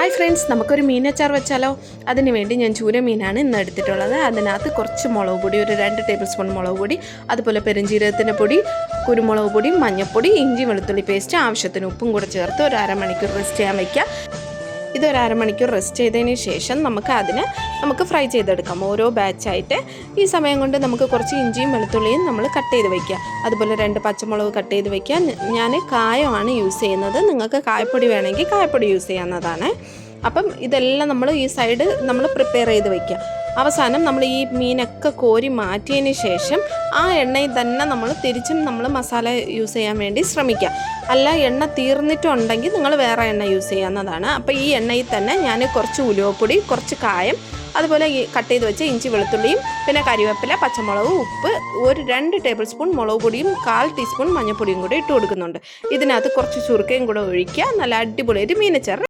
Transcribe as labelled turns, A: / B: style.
A: Hi friends, നമുക്കൊരു മീനച്ചാർ വെച്ചാലോ? അതിന് വേണ്ടി ഞാൻ ചൂര മീനാണ് ഇന്ന് എടുത്തിട്ടുള്ളത്. അതിനകത്ത് കുറച്ച് മുളക് പൊടി, ഒരു 2 ടേബിൾ സ്പൂൺ മുളക് പൊടി, അതുപോലെ പെരുംജീരകത്തിൻ്റെ പൊടി, കുരുമുളക് പൊടി, മഞ്ഞൾപ്പൊടി, ഇഞ്ചി വെളുത്തുള്ളി പേസ്റ്റ്, ആവശ്യത്തിന് ഉപ്പും കൂടെ ചേർത്ത് ഒരു അരമണിക്കൂർ റെസ്റ്റ് ചെയ്യാൻ വയ്ക്കുക. ഇതൊരു അരമണിക്കൂർ റെസ്റ്റ് ചെയ്തതിന് ശേഷം നമുക്ക് ഫ്രൈ ചെയ്തെടുക്കാം, ഓരോ ബാച്ചായിട്ട്. ഈ സമയം കൊണ്ട് നമുക്ക് കുറച്ച് ഇഞ്ചിയും വെളുത്തുള്ളിയും നമ്മൾ കട്ട് ചെയ്ത് വയ്ക്കുക. അതുപോലെ 2 പച്ചമുളക് കട്ട് ചെയ്ത് വയ്ക്കുക. ഞാൻ കായമാണ് യൂസ് ചെയ്യുന്നത്, നിങ്ങൾക്ക് കായപ്പൊടി വേണമെങ്കിൽ കായപ്പൊടി യൂസ് ചെയ്യാവുന്നതാണ്. അപ്പം ഇതെല്ലാം നമ്മൾ ഈ സൈഡ് പ്രിപ്പയർ ചെയ്ത് വയ്ക്കുക. അവസാനം നമ്മൾ ഈ മീനൊക്കെ കോരി മാറ്റിയതിന് ശേഷം ആ എണ്ണയിൽ തന്നെ തിരിച്ചും മസാല യൂസ് ചെയ്യാൻ വേണ്ടി ശ്രമിക്കുക. അല്ല, എണ്ണ തീർന്നിട്ടുണ്ടെങ്കിൽ നിങ്ങൾ വേറെ എണ്ണ യൂസ് ചെയ്യാവുന്നതാണ്. അപ്പോൾ ഈ എണ്ണയിൽ തന്നെ ഞാൻ കുറച്ച് ഉലുവപ്പൊടി, കുറച്ച് കായം, അതുപോലെ ഈ കട്ട് ചെയ്ത് വെച്ച ഇഞ്ചി വെളുത്തുള്ളിയും, പിന്നെ കരിവേപ്പില, പച്ചമുളക്, ഉപ്പ്, ഒരു 2 ടേബിൾ സ്പൂൺ മുളക് പൊടിയും 1/4 ടീസ്പൂൺ മഞ്ഞൾപ്പൊടിയും കൂടി ഇട്ട് കൊടുക്കുന്നുണ്ട്. ഇതിനകത്ത് കുറച്ച് ചുരുക്കയും കൂടെ ഒഴിക്കുക. നല്ല അടിപൊളിയായിട്ട് മീനച്ചാർ